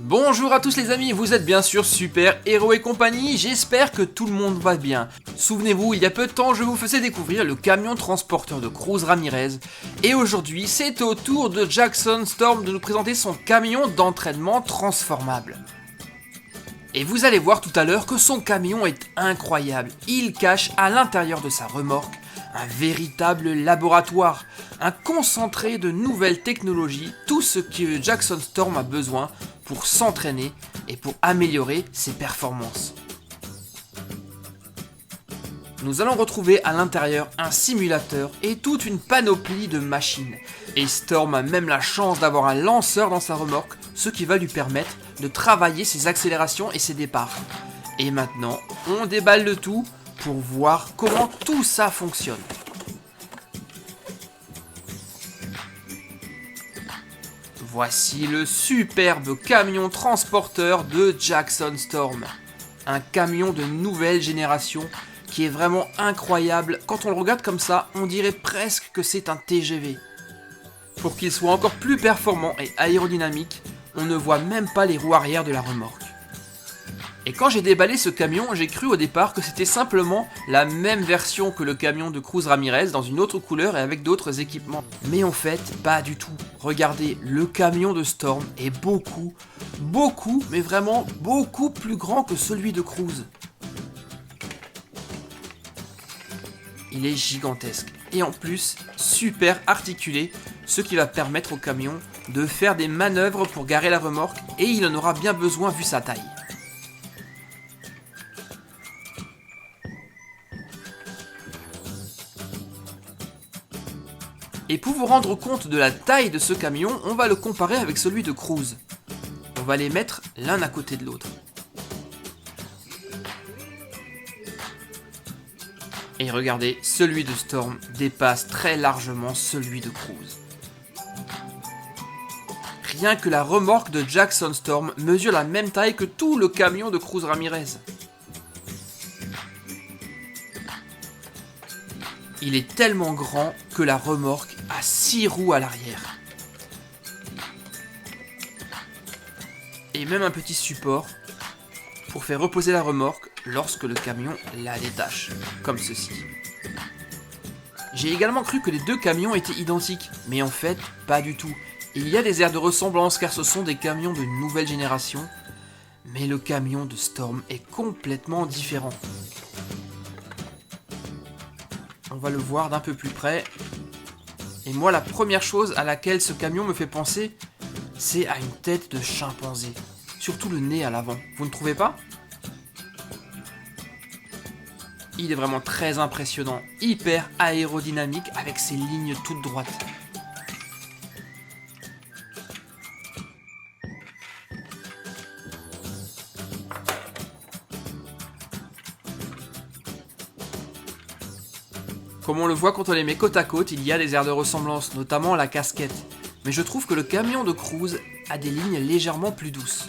Bonjour à tous les amis, vous êtes bien sûr Super Héros et compagnie, j'espère que tout le monde va bien. Souvenez-vous, il y a peu de temps, je vous faisais découvrir le camion transporteur de Cruz Ramirez. Et aujourd'hui, c'est au tour de Jackson Storm de nous présenter son camion d'entraînement transformable. Et vous allez voir tout à l'heure que son camion est incroyable. Il cache à l'intérieur de sa remorque un véritable laboratoire, un concentré de nouvelles technologies, tout ce que Jackson Storm a besoin pour s'entraîner et pour améliorer ses performances. Nous allons retrouver à l'intérieur un simulateur et toute une panoplie de machines. Et Storm a même la chance d'avoir un lanceur dans sa remorque, ce qui va lui permettre de travailler ses accélérations et ses départs. Et maintenant, on déballe le tout pour voir comment tout ça fonctionne. Voici le superbe camion transporteur de Jackson Storm. Un camion de nouvelle génération qui est vraiment incroyable. Quand on le regarde comme ça, on dirait presque que c'est un TGV. Pour qu'il soit encore plus performant et aérodynamique, on ne voit même pas les roues arrière de la remorque. Et quand j'ai déballé ce camion, j'ai cru au départ que c'était simplement la même version que le camion de Cruz Ramirez dans une autre couleur et avec d'autres équipements. Mais en fait, pas du tout. Regardez, le camion de Storm est mais vraiment beaucoup plus grand que celui de Cruz. Il est gigantesque et en plus super articulé, ce qui va permettre au camion de faire des manœuvres pour garer la remorque et il en aura bien besoin vu sa taille. Et pour vous rendre compte de la taille de ce camion, on va le comparer avec celui de Cruz. On va les mettre l'un à côté de l'autre. Et regardez, celui de Storm dépasse très largement celui de Cruz. Rien que la remorque de Jackson Storm mesure la même taille que tout le camion de Cruz Ramirez. Il est tellement grand que la remorque a 6 roues à l'arrière. Et même un petit support pour faire reposer la remorque lorsque le camion la détache, comme ceci. J'ai également cru que les deux camions étaient identiques, mais en fait, pas du tout. Il y a des aires de ressemblance car ce sont des camions de nouvelle génération, mais le camion de Storm est complètement différent. On va le voir d'un peu plus près. Et moi, la première chose à laquelle ce camion me fait penser, c'est à une tête de chimpanzé. Surtout le nez à l'avant. Vous ne trouvez pas ? Il est vraiment très impressionnant, hyper aérodynamique avec ses lignes toutes droites. Comme on le voit quand on les met côte à côte, il y a des aires de ressemblance, notamment la casquette. Mais je trouve que le camion de Cruz a des lignes légèrement plus douces.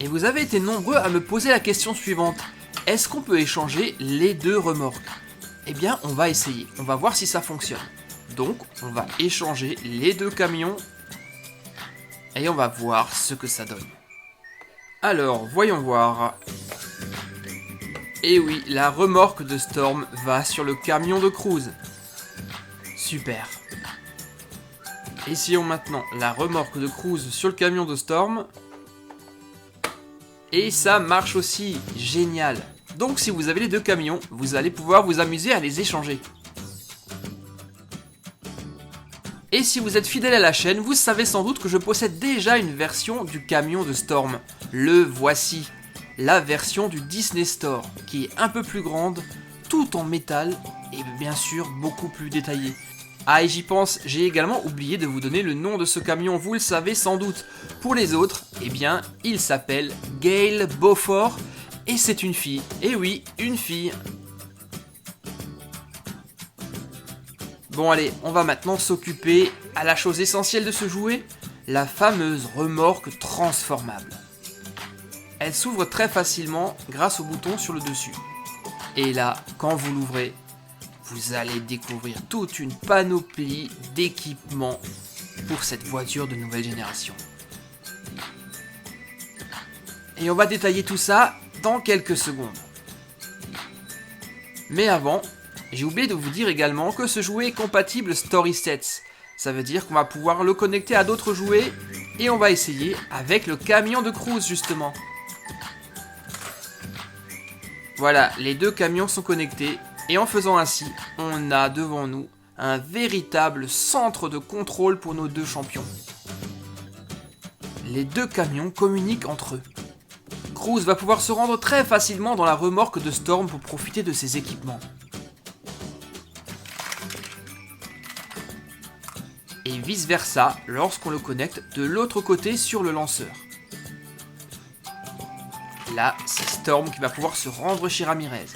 Et vous avez été nombreux à me poser la question suivante. Est-ce qu'on peut échanger les deux remorques ? Eh bien, on va essayer. On va voir si ça fonctionne. Donc, on va échanger les deux camions et on va voir ce que ça donne. Alors, voyons voir. Et oui, la remorque de Storm va sur le camion de Cruz. Super. Essayons maintenant la remorque de Cruz sur le camion de Storm. Et ça marche aussi, génial. Donc si vous avez les deux camions, vous allez pouvoir vous amuser à les échanger. Et si vous êtes fidèle à la chaîne, vous savez sans doute que je possède déjà une version du camion de Storm. Le voici, la version du Disney Store, qui est un peu plus grande, tout en métal et bien sûr beaucoup plus détaillée. Ah et j'y pense, j'ai également oublié de vous donner le nom de ce camion, vous le savez sans doute. Pour les autres, eh bien, il s'appelle Gail Beaufort et c'est une fille. Et oui, une fille. Bon allez, on va maintenant s'occuper à la chose essentielle de ce jouet, la fameuse remorque transformable. Elle s'ouvre très facilement grâce au bouton sur le dessus. Et là, quand vous l'ouvrez, vous allez découvrir toute une panoplie d'équipements pour cette voiture de nouvelle génération. Et on va détailler tout ça dans quelques secondes. Mais avant, j'ai oublié de vous dire également que ce jouet est compatible Story Sets. Ça veut dire qu'on va pouvoir le connecter à d'autres jouets et on va essayer avec le camion de Cruz justement. Voilà, les deux camions sont connectés et en faisant ainsi, on a devant nous un véritable centre de contrôle pour nos deux champions. Les deux camions communiquent entre eux. Cruz va pouvoir se rendre très facilement dans la remorque de Storm pour profiter de ses équipements. Et vice versa lorsqu'on le connecte de l'autre côté sur le lanceur. Là, c'est Storm qui va pouvoir se rendre chez Ramirez.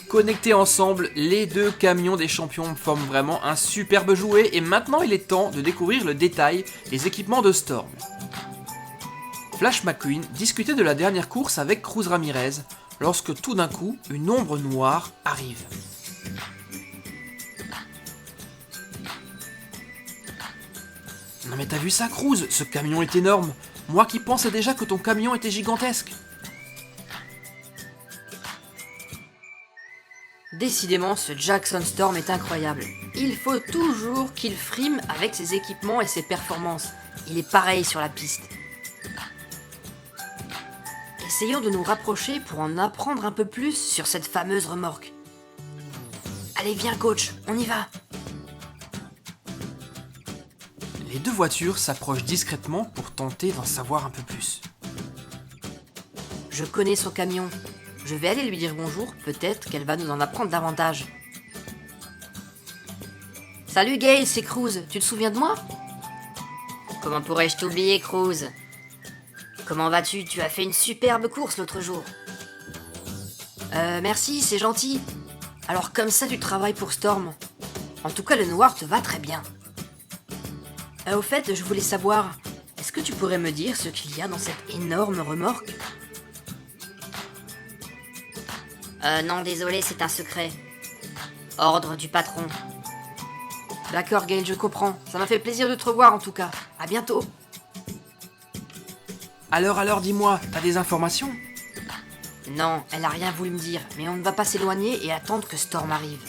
Connectés ensemble, les deux camions des champions forment vraiment un superbe jouet et maintenant il est temps de découvrir le détail des équipements de Storm. Flash McQueen discutait de la dernière course avec Cruz Ramirez lorsque tout d'un coup, une ombre noire arrive. Non mais t'as vu ça Cruz? Ce camion est énorme. Moi qui pensais déjà que ton camion était gigantesque. Décidément, ce Jackson Storm est incroyable. Il faut toujours qu'il frime avec ses équipements et ses performances. Il est pareil sur la piste. Essayons de nous rapprocher pour en apprendre un peu plus sur cette fameuse remorque. Allez, viens coach, on y va. Les deux voitures s'approchent discrètement pour tenter d'en savoir un peu plus. Je connais son camion. Je vais aller lui dire bonjour, peut-être qu'elle va nous en apprendre davantage. Salut Gail, c'est Cruz, tu te souviens de moi? Comment pourrais-je t'oublier, Cruz? Comment vas-tu? Tu as fait une superbe course l'autre jour. Merci, c'est gentil. Alors comme ça tu travailles pour Storm. En tout cas le noir te va très bien. Au fait, je voulais savoir, est-ce que tu pourrais me dire ce qu'il y a dans cette énorme remorque? Non, désolé, c'est un secret. Ordre du patron. D'accord Gail, je comprends. Ça m'a fait plaisir de te revoir en tout cas. À bientôt. Alors dis-moi, t'as des informations? Non, elle a rien voulu me dire, mais on ne va pas s'éloigner et attendre que Storm arrive.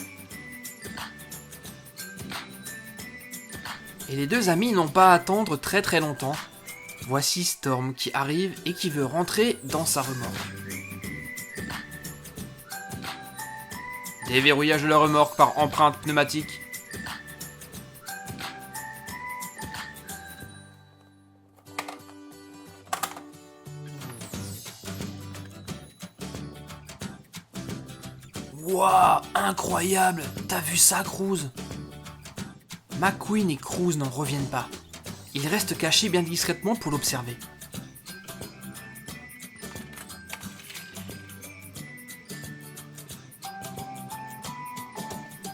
Et les deux amis n'ont pas à attendre très longtemps. Voici Storm qui arrive et qui veut rentrer dans sa remorque. Déverrouillage de la remorque par empreinte pneumatique. Wouah, incroyable! T'as vu ça, Cruz? McQueen et Cruz n'en reviennent pas. Ils restent cachés bien discrètement pour l'observer.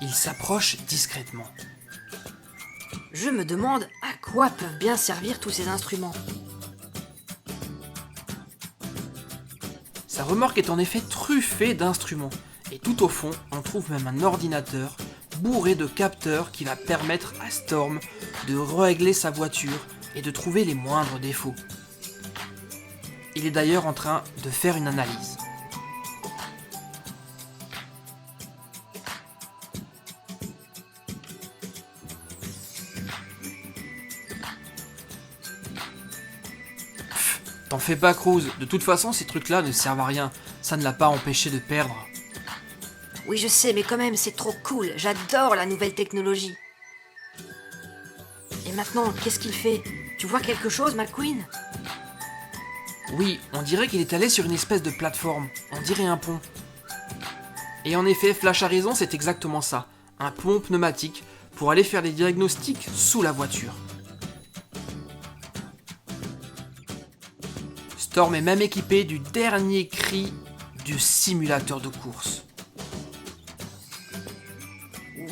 Ils s'approchent discrètement. Je me demande à quoi peuvent bien servir tous ces instruments. Sa remorque est en effet truffée d'instruments. Et tout au fond, on trouve même un ordinateur bourré de capteurs qui va permettre à Storm de régler sa voiture et de trouver les moindres défauts. Il est d'ailleurs en train de faire une analyse. T'en fais pas, Cruz. De toute façon, ces trucs-là ne servent à rien. Ça ne l'a pas empêché de perdre. Oui, je sais, mais quand même, c'est trop cool. J'adore la nouvelle technologie. Et maintenant, qu'est-ce qu'il fait? Tu vois quelque chose, McQueen? Oui, on dirait qu'il est allé sur une espèce de plateforme. On dirait un pont. Et en effet, Flash a raison, c'est exactement ça. Un pont pneumatique pour aller faire des diagnostics sous la voiture. Storm est même équipé du dernier cri du simulateur de course.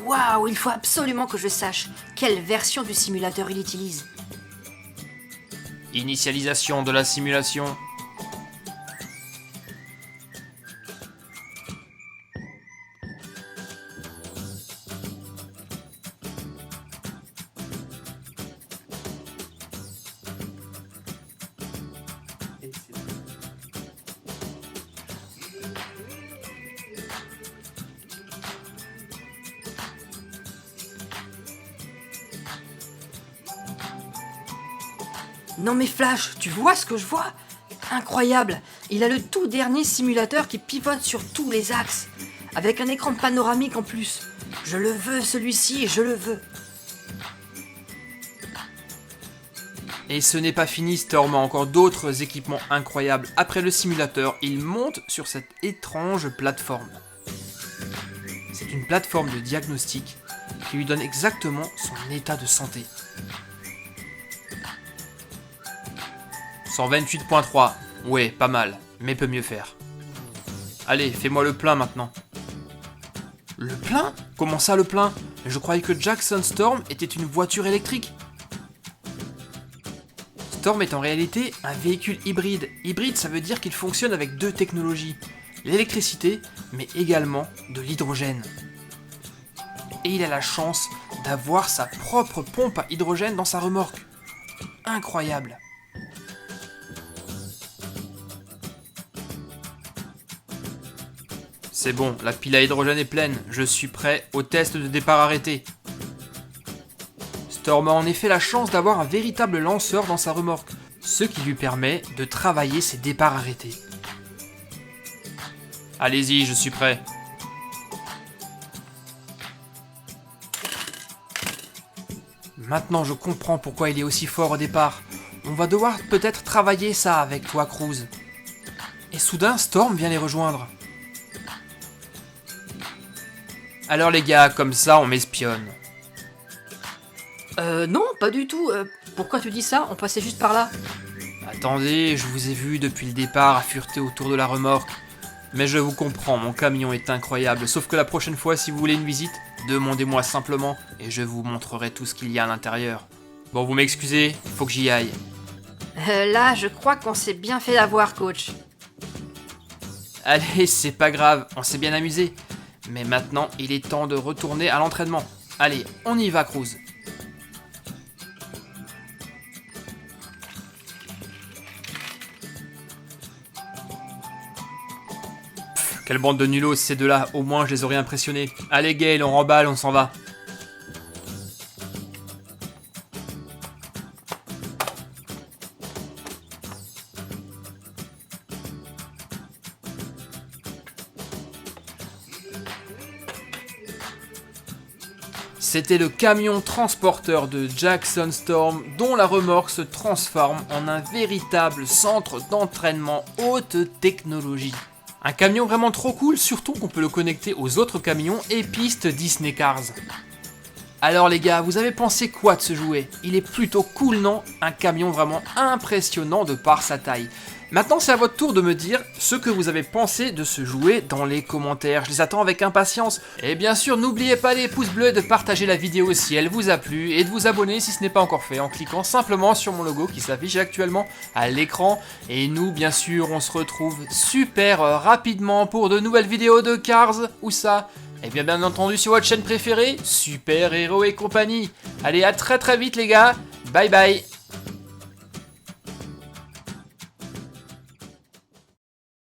Waouh, il faut absolument que je sache quelle version du simulateur il utilise. Initialisation de la simulation. Non mais Flash, tu vois ce que je vois? Incroyable! Il a le tout dernier simulateur qui pivote sur tous les axes, avec un écran panoramique en plus. Je le veux celui-ci, je le veux. Et ce n'est pas fini, Storm a encore d'autres équipements incroyables. Après le simulateur, il monte sur cette étrange plateforme. C'est une plateforme de diagnostic qui lui donne exactement son état de santé. 128.3, ouais, pas mal, mais peut mieux faire. Allez, fais-moi le plein maintenant. Le plein? Comment ça le plein? Je croyais que Jackson Storm était une voiture électrique. Storm est en réalité un véhicule hybride. Hybride, ça veut dire qu'il fonctionne avec deux technologies. L'électricité, mais également de l'hydrogène. Et il a la chance d'avoir sa propre pompe à hydrogène dans sa remorque. Incroyable. C'est bon, la pile à hydrogène est pleine, je suis prêt au test de départ arrêté. Storm a en effet la chance d'avoir un véritable lanceur dans sa remorque, ce qui lui permet de travailler ses départs arrêtés. Allez-y, je suis prêt. Maintenant je comprends pourquoi il est aussi fort au départ. On va devoir peut-être travailler ça avec toi, Cruz. Et soudain, Storm vient les rejoindre. Alors les gars, comme ça on m'espionne. Non, pas du tout. Pourquoi tu dis ça? On passait juste par là. Attendez, je vous ai vu depuis le départ à fureter autour de la remorque. Mais je vous comprends, mon camion est incroyable. Sauf que la prochaine fois, si vous voulez une visite, demandez-moi simplement et je vous montrerai tout ce qu'il y a à l'intérieur. Bon, vous m'excusez, il faut que j'y aille. Là, je crois qu'on s'est bien fait avoir, coach. Allez, c'est pas grave, on s'est bien amusé. Mais maintenant, il est temps de retourner à l'entraînement. Allez, on y va, Cruz. Quelle bande de nulos, ces deux-là, au moins je les aurais impressionnés. Allez Gale, on remballe, on s'en va. C'était le camion transporteur de Jackson Storm dont la remorque se transforme en un véritable centre d'entraînement haute technologie. Un camion vraiment trop cool, surtout qu'on peut le connecter aux autres camions et pistes Disney Cars. Alors les gars, vous avez pensé quoi de ce jouet? Il est plutôt cool, non? Un camion vraiment impressionnant de par sa taille. Maintenant, c'est à votre tour de me dire ce que vous avez pensé de ce jouet dans les commentaires. Je les attends avec impatience. Et bien sûr, n'oubliez pas les pouces bleus et de partager la vidéo si elle vous a plu et de vous abonner si ce n'est pas encore fait en cliquant simplement sur mon logo qui s'affiche actuellement à l'écran. Et nous, bien sûr, on se retrouve super rapidement pour de nouvelles vidéos de Cars. Où ça? Et bien entendu sur votre chaîne préférée, Super Héros et compagnie. Allez, à très vite les gars. Bye bye.